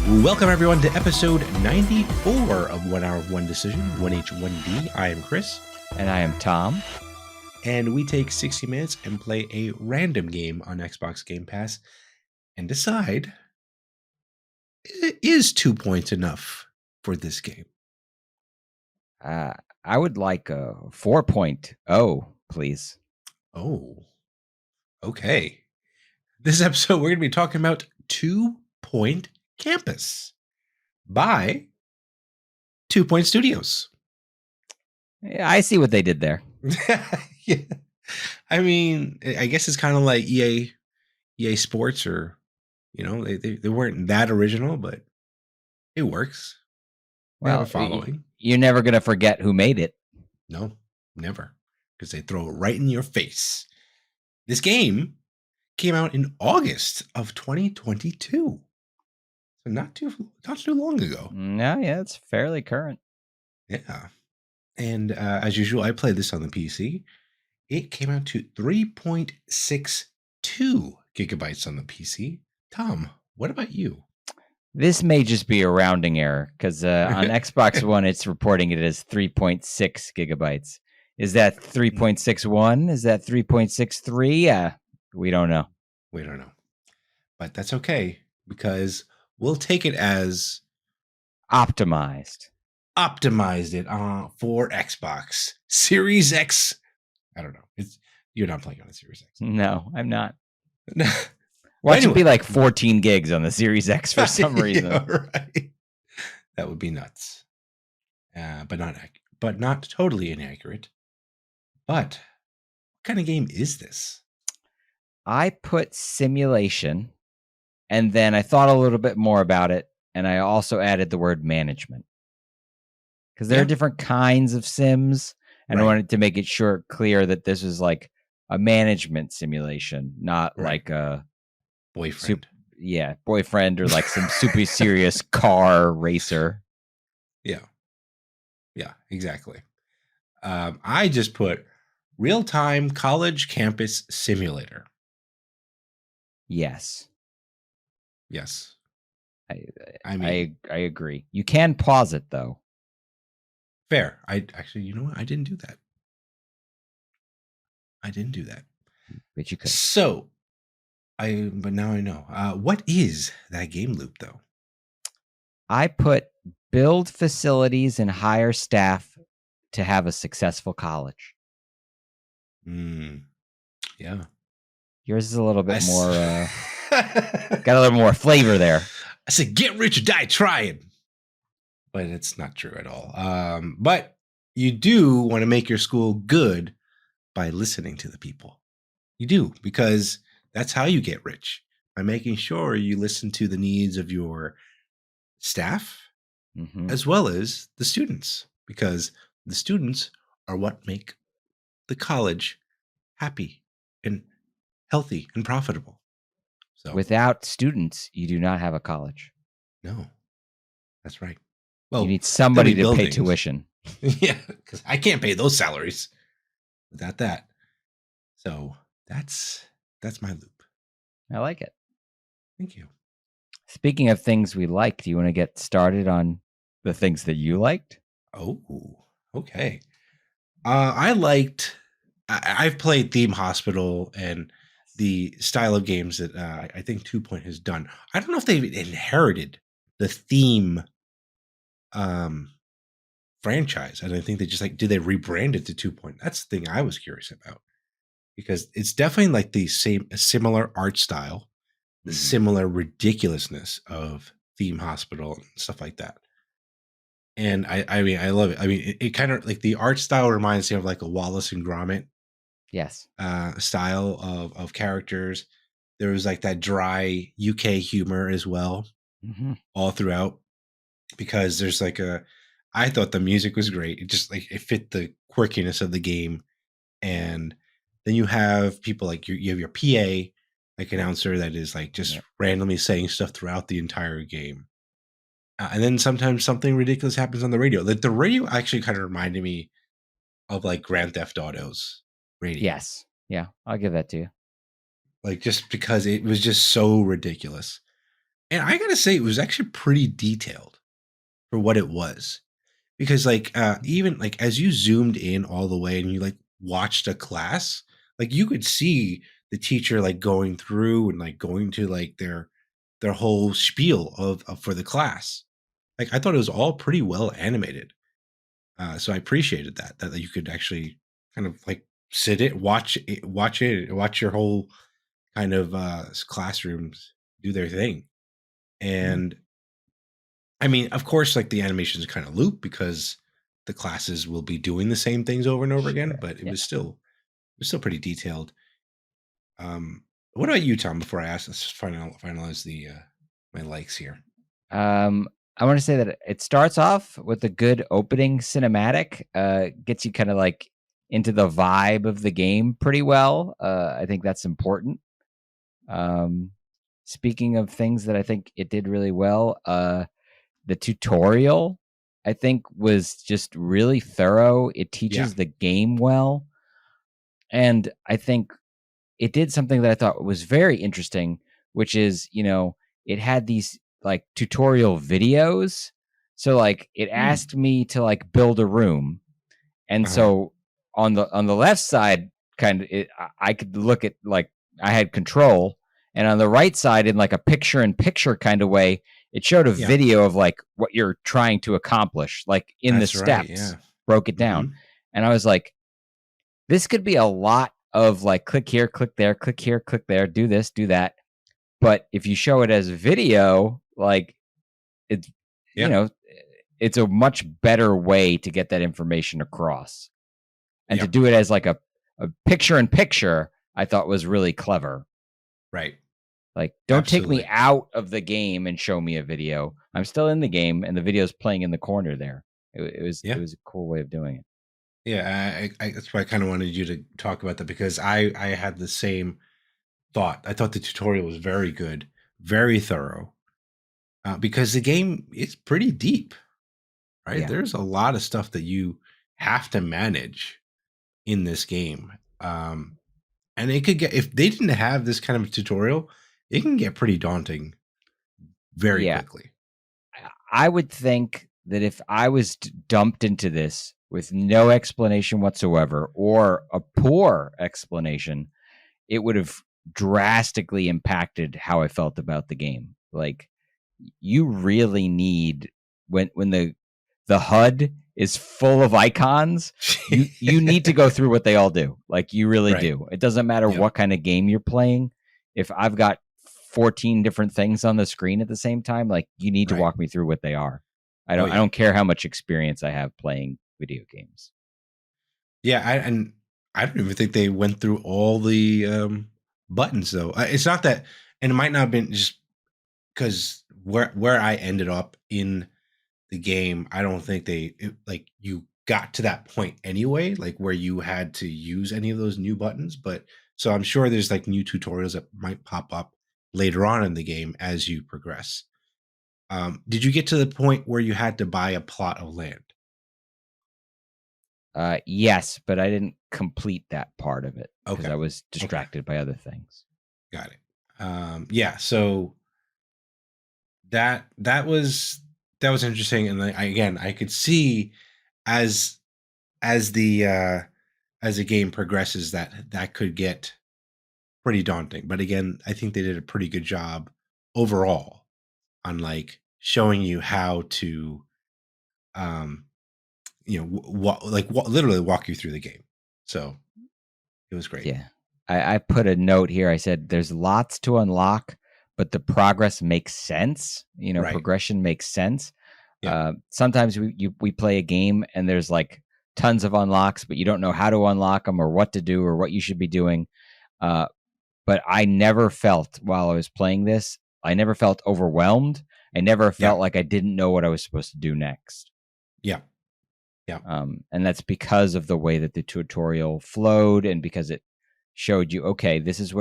Welcome, everyone, to episode 94 of 1 Hour of One Decision, 1H1D. I am Chris. And I am Tom. And we take 60 minutes and play a random game on Xbox Game Pass and decide, is 2 points enough for this game? I would like a 4.0, please. Oh, okay. This episode, we're going to be talking about 2 Point Campus by 2 Point Studios. Yeah, I see what they did there. Yeah. I mean, I guess it's kind of like EA Sports, or they weren't that original, but it works. They have a following. You're never gonna forget who made it. No, never, because they throw it right in your face. This game came out in August of 2022, so not too long ago. No, yeah, it's fairly current. Yeah, and as usual, I played this on the PC. It came out to 3.62 gigabytes on the PC. Tom, what about you? This may just be a rounding error because on Xbox One, it's reporting it as 3.6 gigabytes. Is that 3.61? Is that 3.63? We don't know. We don't know. But that's okay, because we'll take it as optimized. Optimized it for Xbox Series X. I don't know. You're not playing on the Series X. No, I'm not. Watch it be like 14 gigs on the Series X for some reason. Yeah, right. That would be nuts. But not totally inaccurate. But what kind of game is this? I put simulation, and then I thought a little bit more about it, and I also added the word management. Because there are different kinds of sims, and I wanted to make it clear that this is like a management simulation, not like a boyfriend. Boyfriend, or like some super serious car racer. Yeah, exactly. I just put real-time college campus simulator. Yes. I agree. You can pause it though. Fair. I actually, you know what? I didn't do that. But you could. So, but now I know. What is that game loop though? I put build facilities and hire staff to have a successful college. Yeah. Yours is a little bit more, got a little more flavor there. I said, get rich or die trying. But it's not true at all. But you do want to make your school good by listening to the people. You do, because that's how you get rich, by making sure you listen to the needs of your staff as well as the students, because the students are what make the college happy and healthy and profitable. So without students, you do not have a college. No, that's right. Well, you need somebody to pay tuition. Yeah, because I can't pay those salaries without that. So that's my loop. I like it. Thank you. Speaking of things we like, do you want to get started on the things that you liked? Oh, okay. I've played Theme Hospital and the style of games that I think 2 Point has done. I don't know if they've inherited the Theme franchise, and I think they just did they rebrand it to 2 Point? That's the thing I was curious about, because it's definitely like the similar art style, the similar ridiculousness of Theme Hospital and stuff like that. And I mean, I love it. I mean, it kind of like the art style reminds me of like a Wallace and Gromit style of characters. There was like that dry UK humor as well, all throughout, because there's like I thought the music was great. It just it fit the quirkiness of the game. And then you have people like you have your PA, like announcer, that is like just randomly saying stuff throughout the entire game. And then sometimes something ridiculous happens on the radio. Like the radio actually kind of reminded me of like Grand Theft Auto's radio. Yes. Yeah, I'll give that to you. Like just because it was just so ridiculous. And I gotta say, it was actually pretty detailed for what it was. Because like even like as you zoomed in all the way and you like watched a class, like you could see the teacher like going through and like going to like their whole spiel of for the class. Like I thought it was all pretty well animated. So I appreciated that you could actually kind of like sit it, watch your whole kind of classrooms do their thing. Yeah. And I mean, of course, like the animations kind of loop because the classes will be doing the same things over and over again, Sure. but Yeah. it was still pretty detailed. What about you, Tom? Before I ask, let's finalize the my likes here. I want to say that it starts off with a good opening cinematic, gets you kind of like into the vibe of the game pretty well. I think that's important. Um, Speaking of things that I think it did really well, the tutorial I think was just really thorough. It Yeah. teaches the game well, and I think it did something that I thought was very interesting, which is, it had these like tutorial videos. So like it Hmm. asked me to like build a room. And Uh-huh. so on the left side, kind of I could look at like I had control, and on the right side in like a picture in picture kind of way, it showed a Yeah. video of like what you're trying to accomplish, like in the That's right. Yeah. steps, broke it Hmm. down. And I was like, this could be a lot of like click here, click there, click here, click there, do this, do that. But if you show it as video, like it's you Yeah. know, it's a much better way to get that information across. And to Yep. do it as like a picture in picture, I thought was really clever. Right. Like, don't take me Absolutely. out of the game and show me a video. I'm still in the game, and the video's playing in the corner there. It Yeah. was a cool way of doing it. Yeah. That's why I kind of wanted you to talk about that because I had the same thought. I thought the tutorial was very good, very thorough, because the game is pretty deep. Right? Yeah, There's a lot of stuff that you have to manage in this game. And it could get if they didn't have this kind of tutorial, it can get pretty daunting very yeah. quickly. I would think that if I was dumped into this with no explanation whatsoever or a poor explanation, it would have drastically impacted how I felt about the game. Like you really need when the HUD is full of icons, you need to go through what they all do. Like you really Right. do. It doesn't matter Yep. what kind of game you're playing. If I've got 14 different things on the screen at the same time, like you need to Right. walk me through what they are. Oh I yeah. don't care how much experience I have playing video games. Yeah. And I don't even think they went through all the buttons though. It's not that, and it might not have been just because where I ended up in the game, I don't think like you got to that point anyway, like where you had to use any of those new buttons. But so I'm sure there's like new tutorials that might pop up later on in the game as you progress. Did you get to the point where you had to buy a plot of land? Yes, but I didn't complete that part of it because Okay. I was Okay. distracted by other things. Got it. Yeah. So that was interesting, and again, I could see as as the as the game progresses that could get pretty daunting. But again, I think they did a pretty good job overall on like showing you how to um literally walk you through the game. So it was great. Yeah. I put a note here. I said there's lots to unlock, but the progress makes sense. Right. Progression makes sense. Yeah. Sometimes we play a game and there's like tons of unlocks, but you don't know how to unlock them or what to do or what you should be doing. Uh, but I never felt while I was playing this, I never felt overwhelmed. I never Yeah. felt like I didn't know what I was supposed to do next. Yeah. Yeah. And that's because of the way that the tutorial flowed and because it showed you, okay, this is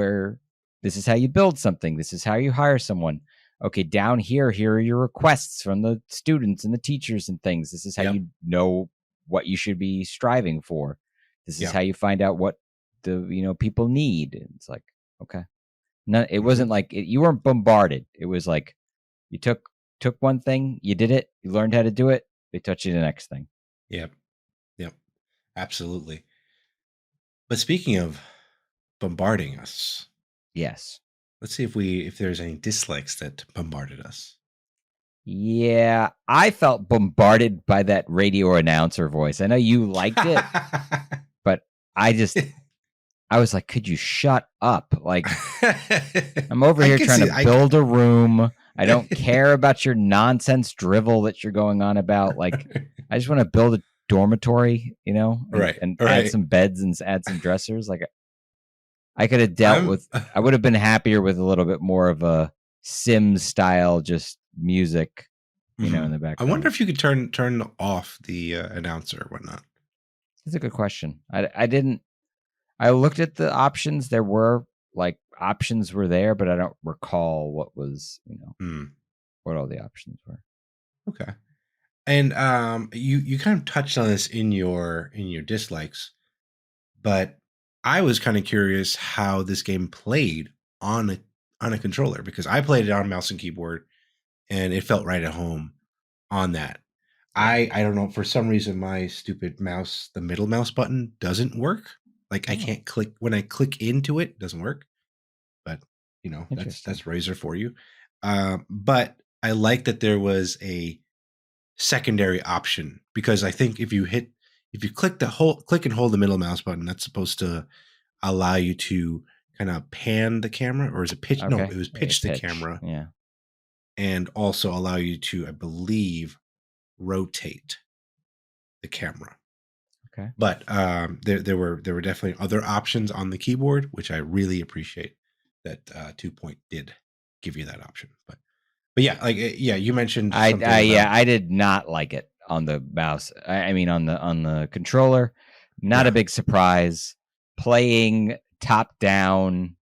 how you build something. This is how you hire someone. Okay, down here are your requests from the students and the teachers and things. This is how Yeah. you know what you should be striving for. This is Yeah. how you find out what the people need. And it's like, okay. No, it Hmm. wasn't like you weren't bombarded. It was like You took one thing, you did it, you learned how to do it, they taught you the next thing. Yep. Absolutely. But speaking of bombarding us, yes. Let's see if there's any dislikes that bombarded us. Yeah, I felt bombarded by that radio announcer voice. I know you liked it, but I was like, could you shut up? Like, I'm over here trying to build a room. I don't care about your nonsense drivel that you're going on about. Like, I just want to build a dormitory, and add some beds and add some dressers. Like, I could have dealt with, I would have been happier with a little bit more of a Sims style, just music, in the background. I wonder if you could turn off the announcer or whatnot. That's a good question. I looked at the options. There were options were there, but I don't recall what was, what all the options were. Okay. And you kind of touched on this in your dislikes, but I was kind of curious how this game played on a controller, because I played it on mouse and keyboard and it felt right at home on that. I don't know, for some reason my stupid mouse, the middle mouse button doesn't work. Like I can't click when I click into it, doesn't work. But that's Razer for you. But I like that there was a secondary option, because I think if you click and hold the middle mouse button, that's supposed to allow you to kind of pan the camera, or is it pitch? Okay. No, it was pitch the camera. Yeah. And also allow you to, I believe, rotate the camera. Okay. But there were definitely other options on the keyboard, which I really appreciate that 2 Point did give you that option. But yeah, you mentioned something I did not like it on the mouse. I mean on the controller. Not a big surprise. Playing top down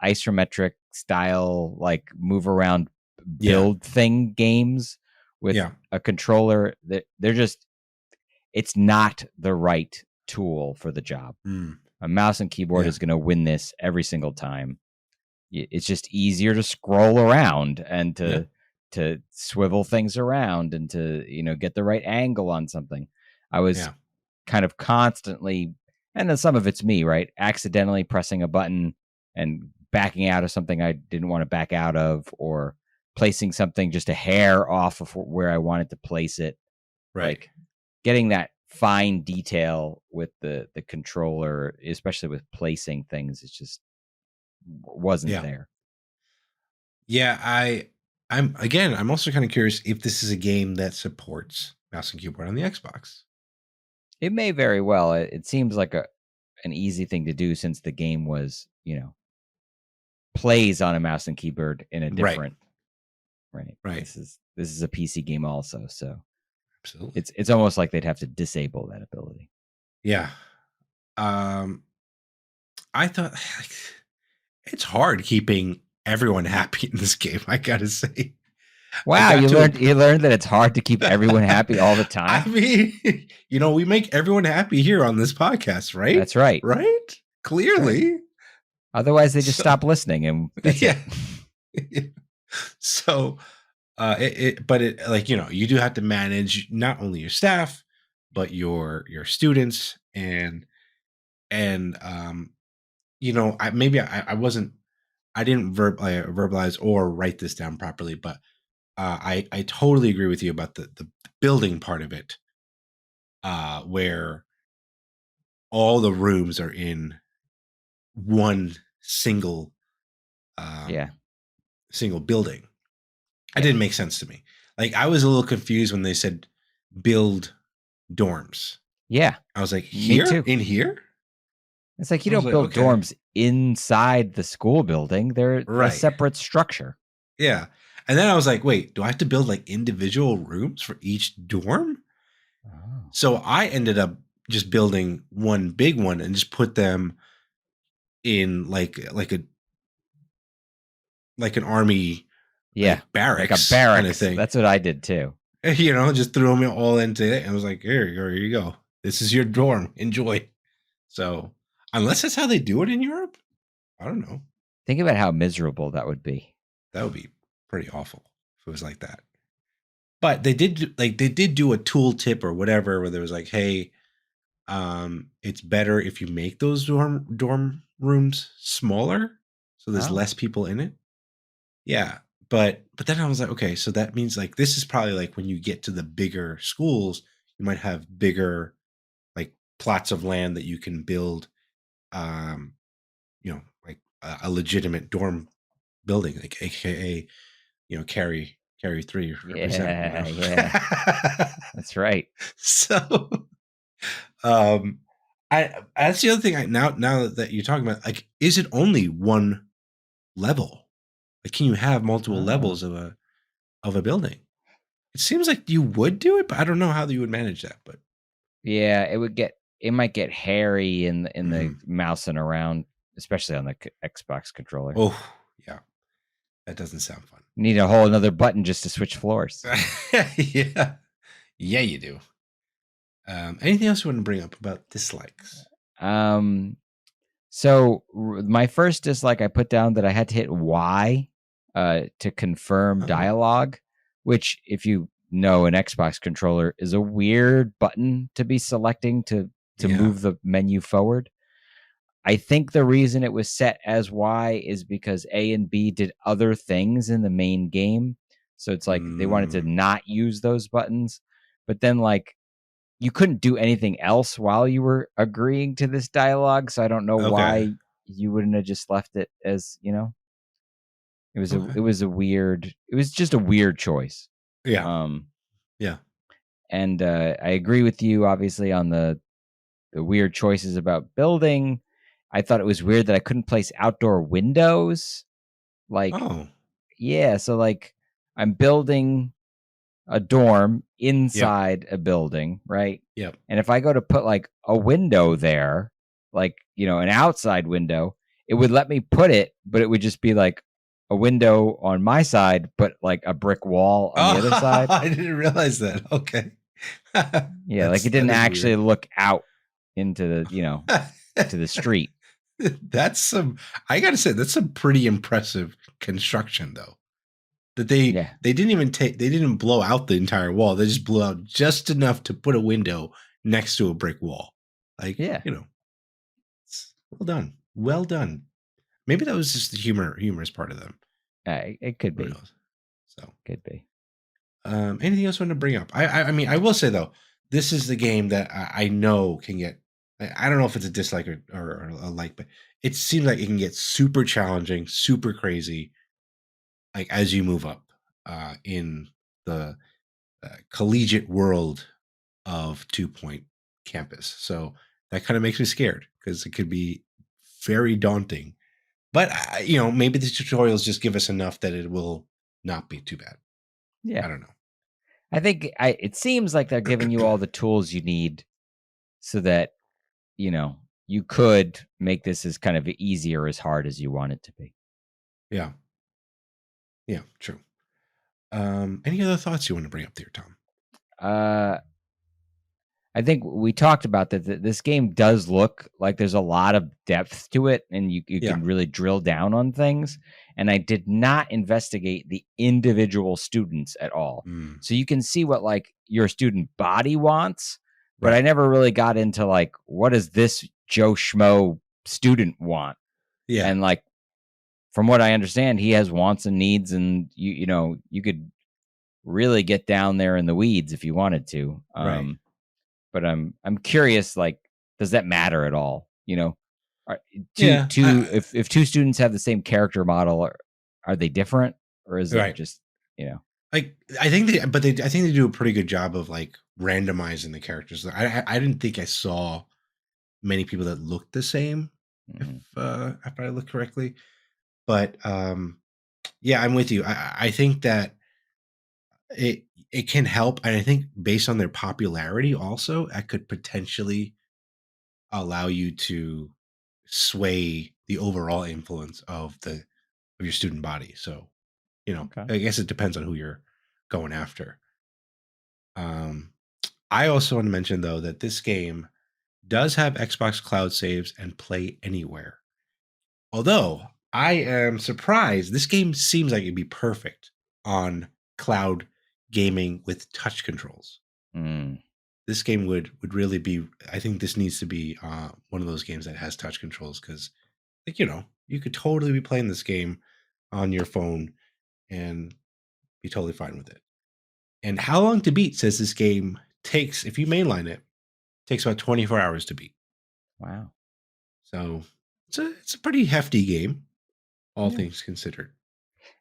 isometric style, like move around build thing games with a controller, that they're just, it's not the right tool for the job. A mouse and keyboard is going to win this every single time. It's just easier to scroll around and to swivel things around and to get the right angle on something. I was kind of constantly, and then some of it's me, right, accidentally pressing a button and backing out of something I didn't want to back out of, or placing something just a hair off of where I wanted to place it. Right. Like getting that fine detail with the controller, especially with placing things, it just wasn't there. Yeah, I'm also kind of curious if this is a game that supports mouse and keyboard on the Xbox. It may very well. It seems like an easy thing to do, since the game was, plays on a mouse and keyboard in a different right. This is a PC game also, so absolutely it's almost like they'd have to disable that ability. Yeah. I thought it's hard keeping everyone happy in this game, I gotta say. Wow, you learned that it's hard to keep everyone happy all the time. I mean, we make everyone happy here on this podcast, right? That's right. Right? Clearly. Right. Otherwise, they just stop listening, and that's it. So, but you do have to manage not only your staff, but your students, and I didn't verbalize or write this down properly, but I totally agree with you about the building part of it, where all the rooms are in one single single building. It didn't make sense to me. Like, I was a little confused when they said build dorms. Yeah. I was like, here? Me too. In here? It's like, you don't build dorms inside the school building. They're a separate structure. Yeah. And then I was like, wait, do I have to build like individual rooms for each dorm? Oh. So I ended up just building one big one and just put them in like an army barracks. Like a barracks kind of thing. That's what I did too. Just threw them all into it and I was like, here you go. This is your dorm. Enjoy. So unless that's how they do it in Europe, I don't know. Think about how miserable that would be. That would be pretty awful it was like that. But they did do a tool tip or whatever where there was like, hey, it's better if you make those dorm rooms smaller, so there's Oh. less people in it. Yeah, but then I was like, okay, so that means like this is probably like when you get to the bigger schools, you might have bigger like plots of land that you can build, um, like a legitimate dorm building, like AKA, carry three represent, Yeah, yeah. That's right. So, um, I that's the other thing. Now that you're talking about, like, is it only one level? Like, can you have multiple Oh. levels of a building? It seems like you would do it, but I don't know how you would manage that. But Yeah, it might get hairy in the mm. mousing around, especially on the Xbox controller. Oh yeah, that doesn't sound fun. Need a whole another button just to switch floors. Yeah, yeah, you do. Anything else you want to bring up about dislikes? So my first dislike, I put down that I had to hit Y to confirm Oh dialogue, which, if you know an Xbox controller, is a weird button to be selecting to yeah. move the menu forward. I think the reason it was set as Y is because A and B did other things in the main game. So it's like they wanted to Mm, not use those buttons. But then, like, you couldn't do anything else while you were agreeing to this dialogue. So I don't know okay. why you wouldn't have just left it as, Okay. it was just a weird choice. Yeah. Um, Yeah. and I agree with you, obviously, on the weird choices about building. I thought it was weird that I couldn't place outdoor windows. Like, Oh. yeah, so like I'm building a dorm Yep. inside a building, right? Yep. And if I go to put like a window there, like, an outside window, it would let me put it, but it would just be like a window on my side, but like a brick wall on the other Oh, side. I didn't realize that. Okay. Yeah, like it That didn't is actually weird. look out into to the street. That's some I gotta say, that's some pretty impressive construction though. That Yeah. they didn't even they didn't blow out the entire wall. They just blew out just enough to put a window next to a brick wall. Like, Yeah. well done. Well done. Maybe that was just the humorous part of them. It could Who be. knows? So Could be. anything else you want to bring up? I mean, I will say though, this is the game that I know can get. I don't know if it's a dislike or a like, but it seems like it can get super challenging, super crazy, like as you move up in the collegiate world of 2 Point Campus. So that kind of makes me scared because it could be very daunting. But maybe the tutorials just give us enough that it will not be too bad. I Yeah. don't know. I think it seems like they're giving you all the tools you need so that, you could make this as kind of easy or as hard as you want it to be. Yeah. Yeah, true. Any other thoughts you want to bring up there, Tom? Uh, I think we talked about that. This game does look like there's a lot of depth to it, and you Yeah. can really drill down on things. And I did not investigate the individual students at all, Mm, so you can see what like your student body wants, but I right. never really got into like what does this Joe Schmo student want, Yeah. and like from what I understand, he has wants and needs, and you could really get down there in the weeds if you wanted to. Right. But I'm curious, like, does that matter at all? Are, Yeah. if two students have the same character model, are they different, or is it Right. just Like I think I think they do a pretty good job of like randomizing the characters. I didn't think I saw many people that looked the same mhm. if I look correctly. But yeah, I'm with you. I think that it can help, and I think based on their popularity, also, that could potentially allow you to sway the overall influence of your student body. So, Okay. I guess it depends on who you're going after. Um, I also want to mention though that this game does have Xbox Cloud saves and play anywhere. Although I am surprised, this game seems like it'd be perfect on cloud gaming with touch controls. This game would really be. I think this needs to be one of those games that has touch controls because, like, you could totally be playing this game on your phone and be totally fine with it. And How Long to Beat says this game takes, if you mainline it, takes about 24 hours to beat. Wow. So it's a pretty hefty game, all things considered.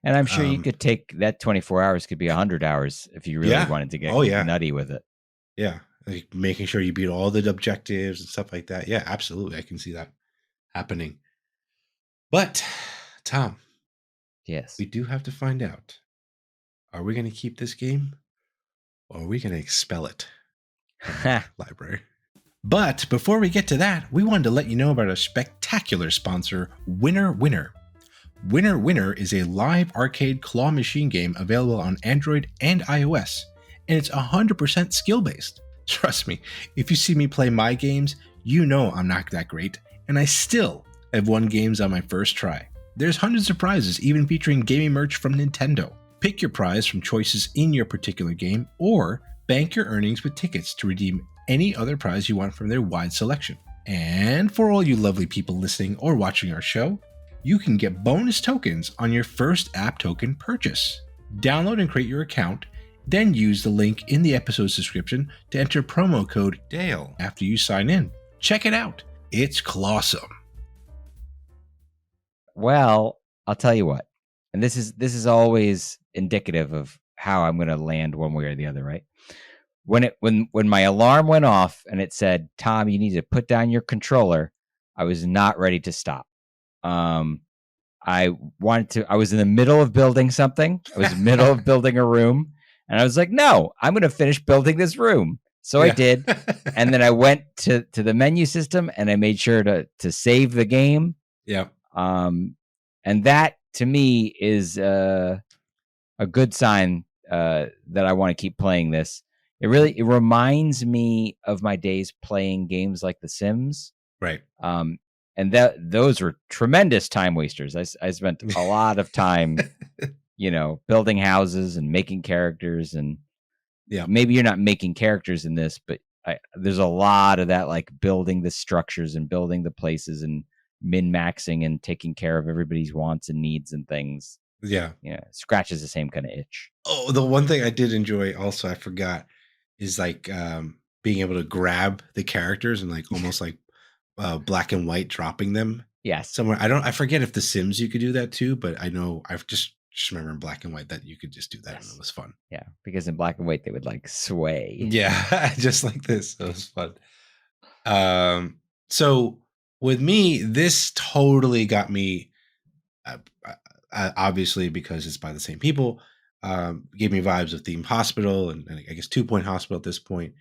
And I'm sure you could take that 24 hours could be 100 hours if you really wanted to get nutty with it. Yeah. Like making sure you beat all the objectives and stuff like that. Yeah, absolutely. I can see that happening. But, Tom. Yes. We do have to find out. Are we going to keep this game or are we going to expel it from the library? But before we get to that, we wanted to let you know about our spectacular sponsor, Winner Winner. Winner Winner is a live arcade claw machine game available on Android and iOS, and it's 100% skill-based. Trust me, if you see me play my games, you know I'm not that great, and I still have won games on my first try. There's hundreds of prizes, even featuring gaming merch from Nintendo. Pick your prize from choices in your particular game, or bank your earnings with tickets to redeem any other prize you want from their wide selection. And for all you lovely people listening or watching our show, you can get bonus tokens on your first app token purchase. Download and create your account, then use the link in the episode's description to enter promo code DALE after you sign in. Check it out. It's clawsome. Well, I'll tell you what, and this is always indicative of how I'm going to land one way or the other, right? When my alarm went off and it said, "Tom, you need to put down your controller," I was not ready to stop. I was in the middle of building something. I was in the middle of building a room, and I was like, "No, I'm going to finish building this room." So I did, and then I went to the menu system and I made sure to save the game. Yeah. And that to me is a good sign that I want to keep playing this. It reminds me of my days playing games like The Sims. Right. And those were tremendous time wasters. I spent a lot of time, building houses and making characters. And maybe you're not making characters in this, but there's a lot of that, like building the structures and building the places and min-maxing and taking care of everybody's wants and needs and things. Yeah. Scratches the same kind of itch. Oh, the one thing I did enjoy also, I forgot, is like being able to grab the characters and like almost like black and white dropping them. Yes. Somewhere. I forget if the Sims you could do that too, but I know I've just remember in black and white that you could just do that. Yes. And it was fun. Yeah. Because in black and white, they would like sway. Yeah. Just like this. It was fun. So with me, this totally got me, obviously because it's by the same people, gave me vibes of Themed Hospital and I guess 2 Point Hospital at this point.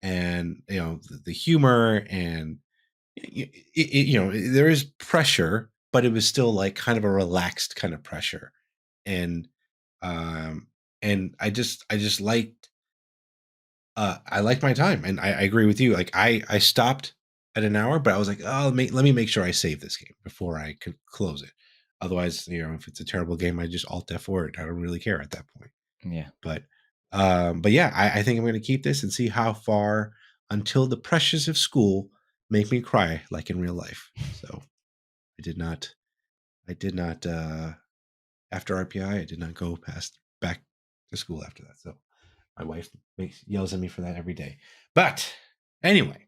And, the humor and, there is pressure, but it was still like kind of a relaxed kind of pressure. And I just liked, I liked my time. And I agree with you. Like I stopped at an hour, but I was like, oh, let me make sure I save this game before I could close it. Otherwise, if it's a terrible game, I just alt F4 it. I don't really care at that point. Yeah. But yeah, I think I'm going to keep this and see how far until the pressures of school make me cry like in real life. So I did not after RPI, I did not go back to school after that. So my wife yells at me for that every day. But anyway,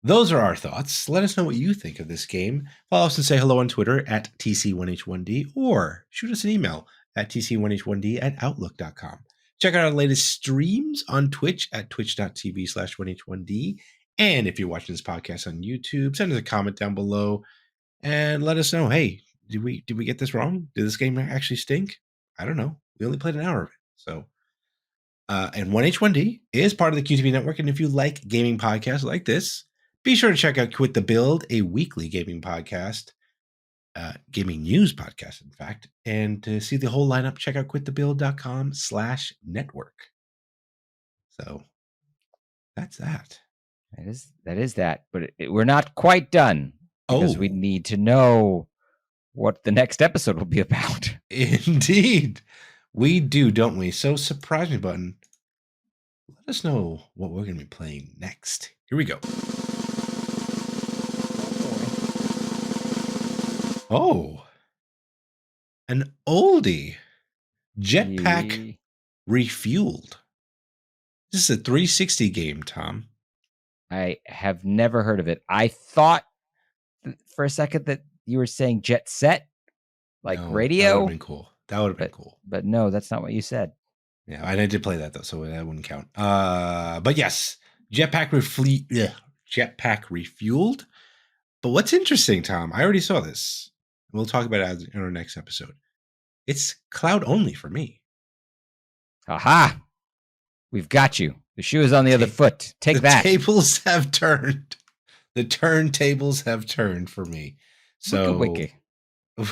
those are our thoughts. Let us know what you think of this game. Follow us and say hello on Twitter at TC1H1D or shoot us an email at TC1H1D@outlook.com. Check out our latest streams on Twitch at twitch.tv/1H1D. And if you're watching this podcast on YouTube, send us a comment down below and let us know, hey, did we get this wrong? Did this game actually stink? I don't know. We only played an hour of it. So, and 1H1D is part of the QTV network. And if you like gaming podcasts like this, be sure to check out Quit the Build, a weekly gaming podcast, gaming news podcast, in fact. And to see the whole lineup, check out quitthebuild.com/network. So that's that. That is that. But we're not quite done because we need to know what the next episode will be about. Indeed. We do, don't we? So surprise me button. Let us know what we're going to be playing next. Here we go. Oh, an oldie. Jetpack Refueled. This is a 360 game, Tom. I have never heard of it. I thought for a second that you were saying Jet Set, like no, radio. That would have been cool. That would have been cool. But no, that's not what you said. Yeah, I did play that though, so that wouldn't count. But yes, Jetpack Refueled. But what's interesting, Tom, I already saw this. We'll talk about it in our next episode. It's cloud only for me. Aha! We've got you. The shoe is on the other foot. Take that. The tables have turned. The turntables have turned for me. So wiki.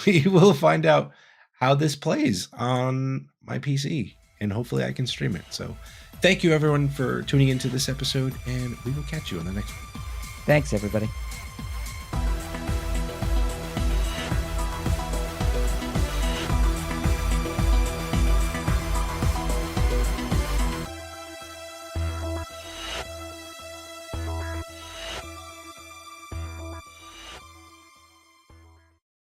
We will find out how this plays on my PC, and hopefully I can stream it. So thank you everyone for tuning into this episode, and we will catch you on the next one. Thanks everybody.